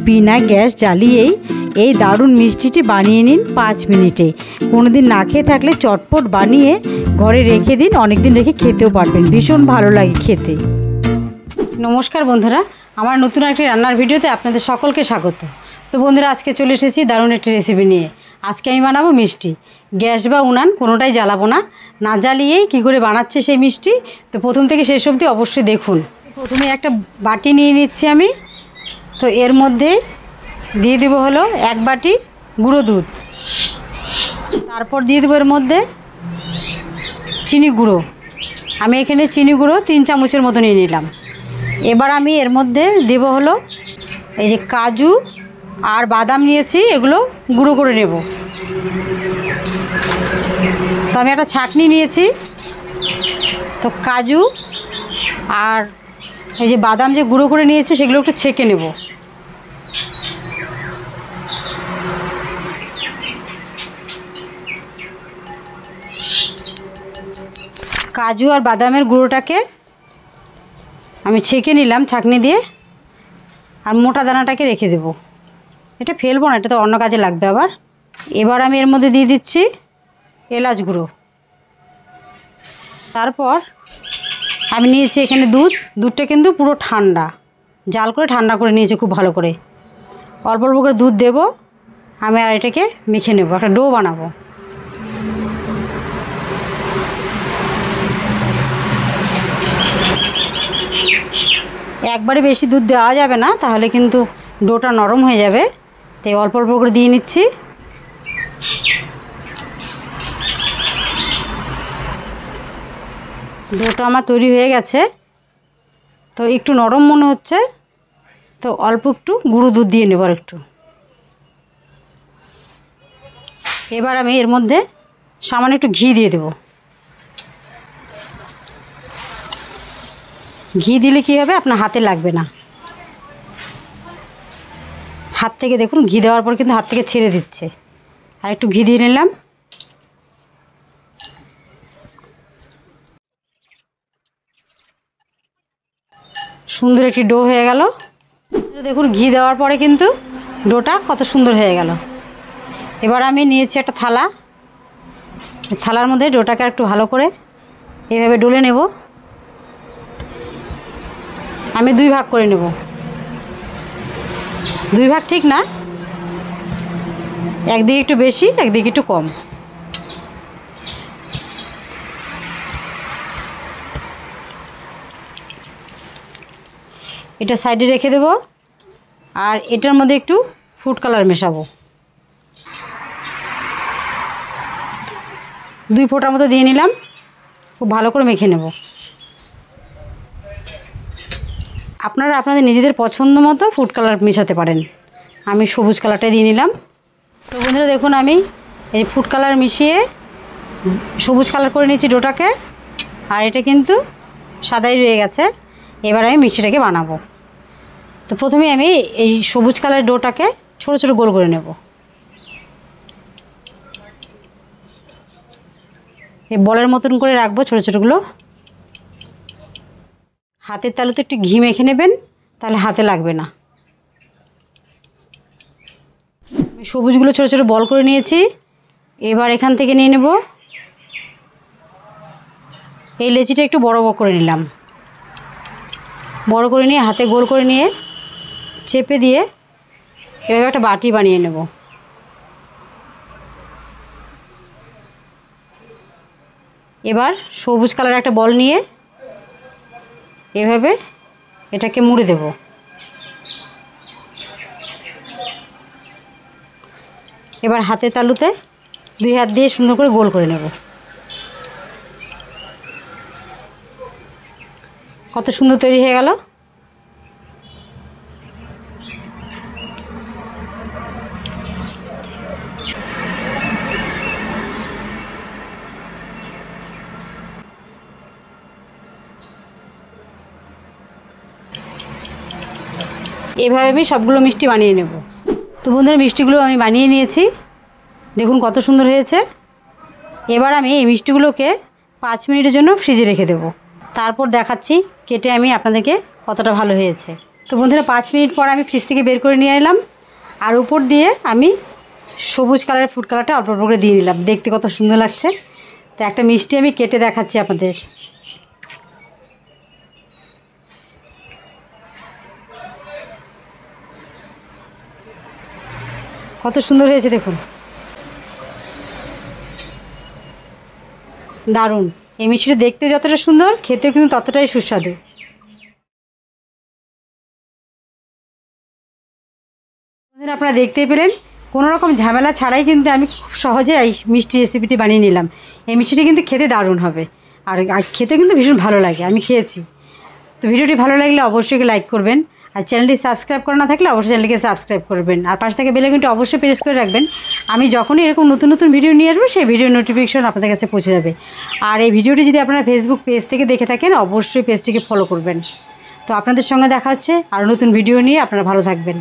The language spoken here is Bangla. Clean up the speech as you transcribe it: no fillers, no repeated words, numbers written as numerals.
বিনা গ্যাস জ্বালিয়েই এই দারুণ মিষ্টিটি বানিয়ে নিন 5 মিনিটে। কোনো দিন না খেয়ে থাকলে চটপট বানিয়ে ঘরে রেখে দিন, অনেক দিন রেখে খেতেও পারবেন, ভীষণ ভালো লাগে খেতে। নমস্কার বন্ধুরা, আমার নতুন একটি রান্নার ভিডিওতে আপনাদের সকলকে স্বাগত। তো বন্ধুরা, আজকে চলে এসেছি দারুণ একটি রেসিপি নিয়ে। আজকে আমি বানাবো মিষ্টি। গ্যাস বা উনান কোনোটাই জ্বালাবো না, না জ্বালিয়েই কী করে বানাচ্ছে সেই মিষ্টি। তো প্রথম থেকে শেষ অবধি অবশ্যই দেখুন। প্রথমে একটা বাটি নিয়ে নিচ্ছি আমি। তো এর মধ্যে দিয়ে দেবো হলো 1 বাটি গুঁড়ো দুধ। তারপর দিয়ে দেবো এর মধ্যে চিনি গুঁড়ো। আমি এখানে চিনি গুঁড়ো 3 চামচের মতো নিয়ে নিলাম। এবার আমি এর মধ্যে দেবো হলো এই যে কাজু আর বাদাম নিয়েছি, এগুলো গুঁড়ো করে নেব। তো আমি একটা ছাঁকনি নিয়েছি, তো কাজু আর এই যে বাদাম যে গুঁড়ো করে নিয়েছি সেগুলো একটু ছেঁকে নেব। কাজু আর বাদামের গুঁড়োটাকে আমি ছেঁকে নিলাম ছাঁকনি দিয়ে, আর মোটা দানাটাকে রেখে দেব। এটা ফেলবো না, এটা তো অন্য কাজে লাগবে আবার। এবার আমি এর মধ্যে দিয়ে দিচ্ছি এলাচ গুঁড়ো। তারপর আমি নিয়েছি এখানে দুধটা কিন্তু পুরো ঠান্ডা, জাল করে ঠান্ডা করে নিয়েছি খুব ভালো করে। অল্প অল্প করে দুধ দেবো আমি, আর এটাকে মেখে নেব, একটা ডো বানাবো। একবারে বেশি দুধ দেওয়া যাবে না, তাহলে কিন্তু ডোটা নরম হয়ে যাবে। তাই অল্প অল্প করে দিয়ে নিচ্ছি। ডোটা আমার তৈরি হয়ে গেছে। তো একটু নরম মনে হচ্ছে, তো অল্প একটু গুঁড়ো দুধ দিয়ে নেব আর একটু। এবার আমি এর মধ্যে সামান্য একটু ঘি দিয়ে দেব। ঘি দিলে কী হবে, আপনার হাতে লাগবে না। হাত থেকে দেখুন, ঘি দেওয়ার পর কিন্তু হাত থেকে ছেড়ে দিচ্ছে। আর একটু ঘি দিয়ে নিলাম। সুন্দর একটি ডো হয়ে গেল। দেখুন, ঘি দেওয়ার পরে কিন্তু ডোটা কত সুন্দর হয়ে গেল। এবার আমি নিয়েছি একটা থালা। থালার মধ্যে ডোটাকে একটু ভালো করে এভাবে ডলে নেব। আমি 2 ভাগ করে নেব। 2 ভাগ ঠিক না, একদিকে একটু বেশি একদিকে একটু কম। এটা সাইডে রেখে দেব। আর এটার মধ্যে একটু ফুড কালার মেশাবো। 2 ফোঁটার মতো দিয়ে নিলাম। খুব ভালো করে মেখে নেব। আপনারা আপনাদের নিজেদের পছন্দ মতো ফুড কালার মেশাতে পারেন। আমি সবুজ কালারটাই দিয়ে নিলাম। তো বন্ধুরা দেখুন, আমি এই ফুড কালার মিশিয়ে সবুজ কালার করে নিয়েছি ডোটাকে। আর এটা কিন্তু সাদাই রয়ে গেছে। এবার আমি মিষ্টিটাকে বানাবো। তো প্রথমে আমি এই সবুজ কালার ডোটাকে ছোট ছোট গোল করে নেব। এই বলের মতন করে রাখবো ছোট ছোটগুলো। হাতের তালুতে একটু ঘি মেখে নেবেন, তাহলে হাতে লাগবে না। আমি সবুজগুলো ছোট ছোট বল করে নিয়েছি। এবার এখান থেকে নিয়ে নেব এই লেচিটা, একটু বড় বড় করে নিলাম। বড় করে নিয়ে হাতে গোল করে নিয়ে চেপে দিয়ে এভাবে একটা বাটি বানিয়ে নেব। এবার সবুজ কালার একটা বল নিয়ে এভাবে এটাকে মুড়ে দেব। এবার হাতের তালুতে 2 হাত দিয়ে সুন্দর করে গোল করে নেব। কত সুন্দর তৈরি হয়ে গেল। এইভাবে আমি সবগুলো মিষ্টি বানিয়ে নেব। তো বন্ধুরা, মিষ্টিগুলো আমি বানিয়ে নিয়েছি। দেখুন কত সুন্দর হয়েছে। এবার আমি এই মিষ্টিগুলোকে 5 মিনিটের জন্য ফ্রিজে রেখে দেব। তারপর দেখাচ্ছি কেটে আমি আপনাদেরকে কতটা ভালো হয়েছে। তো বন্ধুরা 5 মিনিট পর আমি ফ্রিজ থেকে বের করে নিয়ে এলাম, আর উপর দিয়ে আমি সবুজ কালারের ফুড কালারটা অল্প অল্প করে দিয়ে নিলাম। দেখতে কত সুন্দর লাগছে। তো একটা মিষ্টি আমি কেটে দেখাচ্ছি আপনাদের। কত সুন্দর হয়েছে দেখুন, দারুণ। এই মিষ্টিটা দেখতে যতটা সুন্দর, খেতেও কিন্তু ততটাই সুস্বাদু। আপনারা দেখতেই পেলেন, কোনো রকম ঝামেলা ছাড়াই কিন্তু আমি খুব সহজে এই মিষ্টি রেসিপিটি বানিয়ে নিলাম। এই মিষ্টিটি কিন্তু খেতে দারুণ হবে, আর খেতে কিন্তু ভীষণ ভালো লাগে, আমি খেয়েছি। তো ভিডিওটি ভালো লাগলে অবশ্যই লাইক করবেন, আর চ্যানেলটি সাবস্ক্রাইব করা না থাকলে অবশ্যই চ্যানেলটিকে সাবস্ক্রাইব করবেন, আর পাশ থেকে বেল আইকনটি অবশ্যই প্রেস করে রাখবেন। আমি যখনই এরকম নতুন নতুন ভিডিও নিয়ে আসবো, সেই ভিডিও নোটিফিকেশন আপনাদের কাছে পৌঁছে যাবে। আর এই ভিডিওটি যদি আপনারা ফেসবুক পেজ থেকে দেখে থাকেন, অবশ্যই পেজটিকে ফলো করবেন। তো আপনাদের সঙ্গে দেখা হচ্ছে আরও নতুন ভিডিও নিয়ে। আপনারা ভালো থাকবেন।